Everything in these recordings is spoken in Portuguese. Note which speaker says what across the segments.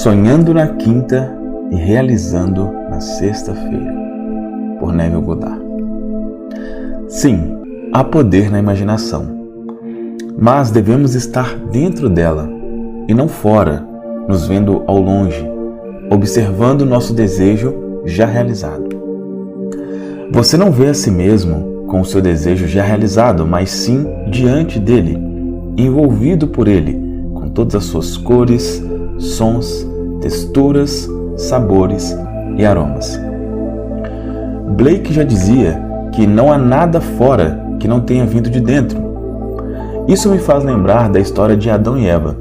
Speaker 1: Sonhando na quinta e realizando na sexta-feira, por Neville Goddard. Sim, há poder na imaginação, mas devemos estar dentro dela e não fora, nos vendo ao longe, observando nosso desejo já realizado. Você não vê a si mesmo com o seu desejo já realizado, mas sim diante dele, envolvido por ele, com todas as suas cores, sons, texturas, sabores e aromas. Blake já dizia que não há nada fora que não tenha vindo de dentro. Isso me faz lembrar da história de Adão e Eva,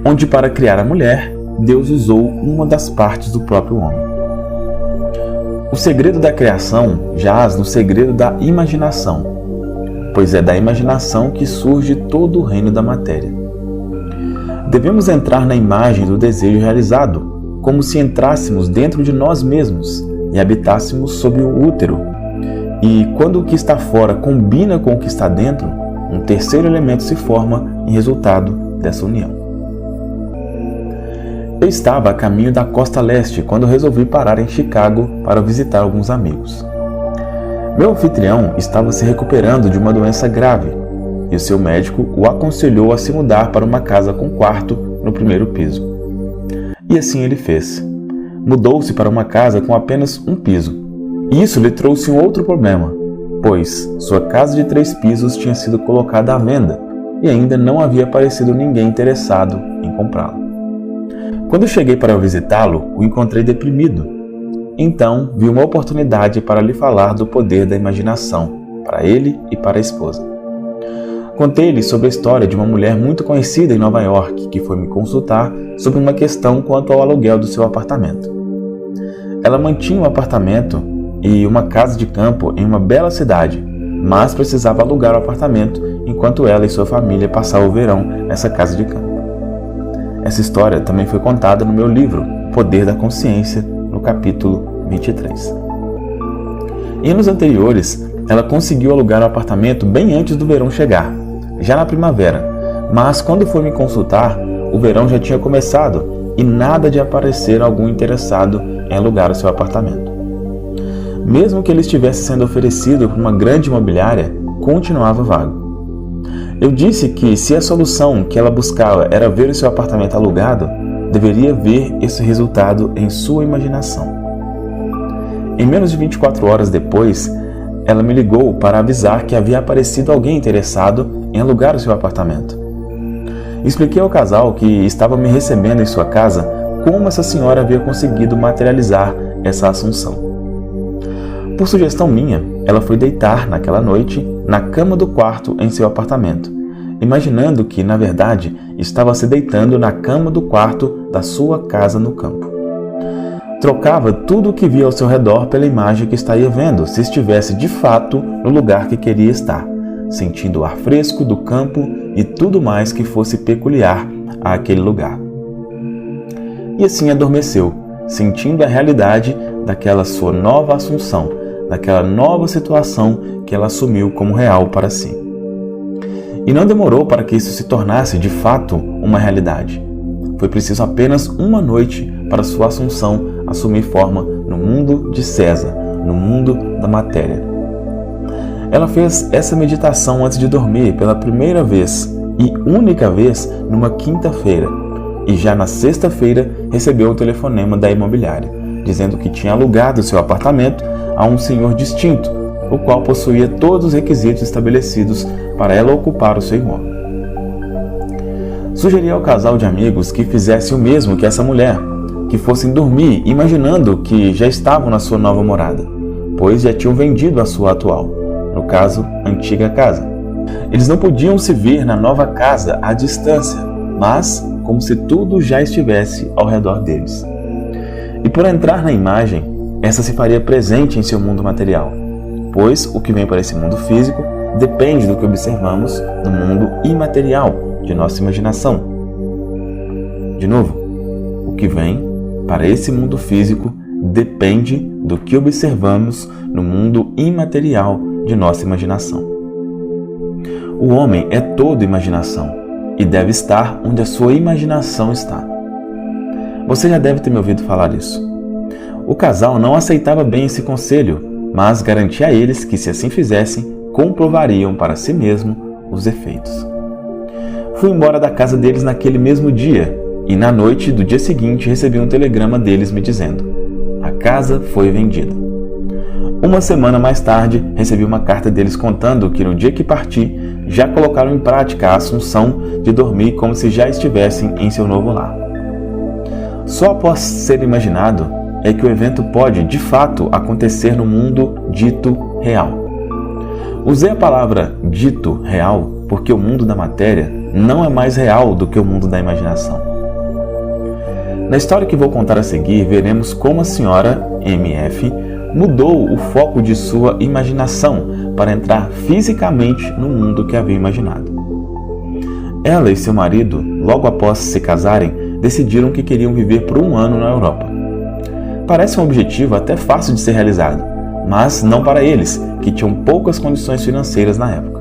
Speaker 1: onde para criar a mulher, Deus usou uma das partes do próprio homem. O segredo da criação jaz no segredo da imaginação, pois é da imaginação que surge todo o reino da matéria. Devemos entrar na imagem do desejo realizado, como se entrássemos dentro de nós mesmos e habitássemos sob o útero. E quando o que está fora combina com o que está dentro, um terceiro elemento se forma em resultado dessa união. Eu estava a caminho da costa leste quando resolvi parar em Chicago para visitar alguns amigos. Meu anfitrião estava se recuperando de uma doença grave e o seu médico o aconselhou a se mudar para uma casa com quarto no primeiro piso. E assim ele fez. Mudou-se para uma casa com apenas um piso. E isso lhe trouxe um outro problema, pois sua casa de 3 pisos tinha sido colocada à venda e ainda não havia aparecido ninguém interessado em comprá-la. Quando cheguei para visitá-lo, o encontrei deprimido. Então, vi uma oportunidade para lhe falar do poder da imaginação, para ele e para a esposa. Contei-lhe sobre a história de uma mulher muito conhecida em Nova York que foi me consultar sobre uma questão quanto ao aluguel do seu apartamento. Ela mantinha um apartamento e uma casa de campo em uma bela cidade, mas precisava alugar o apartamento enquanto ela e sua família passavam o verão nessa casa de campo. Essa história também foi contada no meu livro, Poder da Consciência, no capítulo 23. Em anos anteriores, ela conseguiu alugar o apartamento bem antes do verão chegar, já na primavera, mas quando foi me consultar, o verão já tinha começado e nada de aparecer algum interessado em alugar o seu apartamento. Mesmo que ele estivesse sendo oferecido por uma grande imobiliária, continuava vago. Eu disse que se a solução que ela buscava era ver o seu apartamento alugado, deveria ver esse resultado em sua imaginação. Em menos de 24 horas depois, ela me ligou para avisar que havia aparecido alguém interessado em alugar o seu apartamento. Expliquei ao casal que estava me recebendo em sua casa como essa senhora havia conseguido materializar essa assunção. Por sugestão minha, ela foi deitar naquela noite na cama do quarto em seu apartamento, imaginando que, na verdade, estava se deitando na cama do quarto da sua casa no campo. Trocava tudo o que via ao seu redor pela imagem que estaria vendo, se estivesse de fato no lugar que queria estar, sentindo o ar fresco do campo e tudo mais que fosse peculiar àquele lugar. E assim adormeceu, sentindo a realidade daquela sua nova assunção, daquela nova situação que ela assumiu como real para si. E não demorou para que isso se tornasse de fato uma realidade. Foi preciso apenas uma noite para sua assunção assumir forma no mundo de César, no mundo da matéria. Ela fez essa meditação antes de dormir pela primeira vez e única vez numa quinta-feira, e já na sexta-feira recebeu o telefonema da imobiliária, dizendo que tinha alugado seu apartamento a um senhor distinto, o qual possuía todos os requisitos estabelecidos para ela ocupar o seu imóvel. Sugeri ao casal de amigos que fizesse o mesmo que essa mulher, que fossem dormir imaginando que já estavam na sua nova morada, pois já tinham vendido a sua atual, no caso, antiga casa. Eles não podiam se ver na nova casa à distância, mas como se tudo já estivesse ao redor deles. E por entrar na imagem, essa se faria presente em seu mundo material, pois o que vem para esse mundo físico depende do que observamos no mundo imaterial de nossa imaginação. De novo, o que vem para esse mundo físico depende do que observamos no mundo imaterial de nossa imaginação. O homem é todo imaginação e deve estar onde a sua imaginação está. Você já deve ter me ouvido falar isso. O casal não aceitava bem esse conselho, mas garantia a eles que, se assim fizessem, comprovariam para si mesmo os efeitos. Fui embora da casa deles naquele mesmo dia e, na noite do dia seguinte, recebi um telegrama deles me dizendo: a casa foi vendida. Uma semana mais tarde, recebi uma carta deles contando que, no dia que parti, já colocaram em prática a assunção de dormir como se já estivessem em seu novo lar. Só após ser imaginado é que o evento pode, de fato, acontecer no mundo dito real. Usei a palavra dito real porque o mundo da matéria não é mais real do que o mundo da imaginação. Na história que vou contar a seguir, veremos como a senhora MF mudou o foco de sua imaginação para entrar fisicamente no mundo que havia imaginado. Ela e seu marido, logo após se casarem, decidiram que queriam viver por um ano na Europa. Parece um objetivo até fácil de ser realizado, mas não para eles, que tinham poucas condições financeiras na época.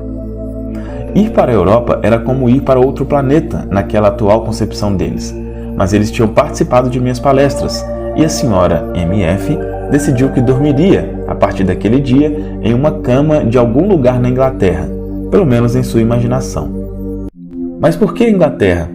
Speaker 1: Ir para a Europa era como ir para outro planeta naquela atual concepção deles, mas eles tinham participado de minhas palestras e a senhora MF decidiu que dormiria, a partir daquele dia, em uma cama de algum lugar na Inglaterra, pelo menos em sua imaginação. Mas por que Inglaterra?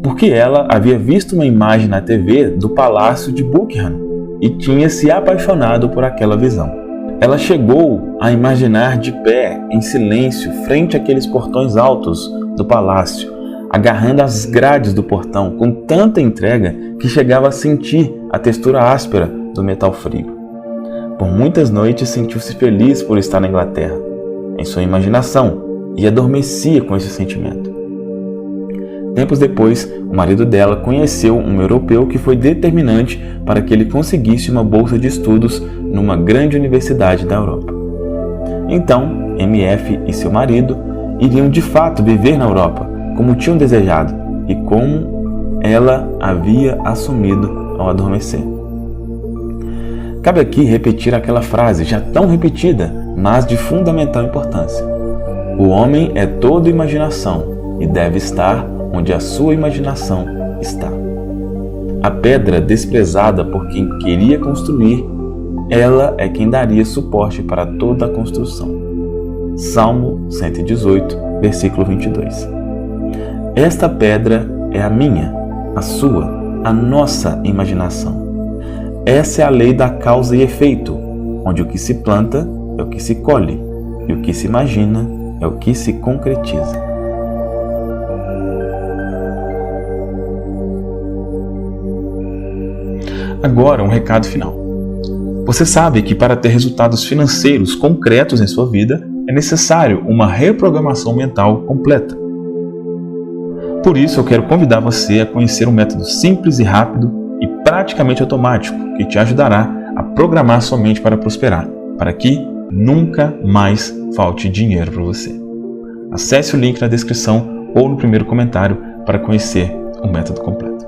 Speaker 1: Porque ela havia visto uma imagem na TV do Palácio de Buckingham e tinha se apaixonado por aquela visão. Ela chegou a imaginar de pé, em silêncio, frente àqueles portões altos do palácio, agarrando as grades do portão com tanta entrega que chegava a sentir a textura áspera do metal frio. Por muitas noites sentiu-se feliz por estar na Inglaterra, em sua imaginação, e adormecia com esse sentimento. Tempos depois, o marido dela conheceu um europeu que foi determinante para que ele conseguisse uma bolsa de estudos numa grande universidade da Europa. Então, MF e seu marido iriam de fato viver na Europa, como tinham desejado e como ela havia assumido ao adormecer. Cabe aqui repetir aquela frase já tão repetida, mas de fundamental importância. O homem é todo imaginação e deve estar onde a sua imaginação está. A pedra desprezada por quem queria construir, ela é quem daria suporte para toda a construção. Salmo 118, versículo 22. Esta pedra é a minha, a sua, a nossa imaginação. Essa é a lei da causa e efeito, onde o que se planta é o que se colhe, e o que se imagina é o que se concretiza. Agora, um recado final. Você sabe que para ter resultados financeiros concretos em sua vida, é necessário uma reprogramação mental completa. Por isso, eu quero convidar você a conhecer um método simples e rápido e praticamente automático que te ajudará a programar sua mente para prosperar, para que nunca mais falte dinheiro para você. Acesse o link na descrição ou no primeiro comentário para conhecer o método completo.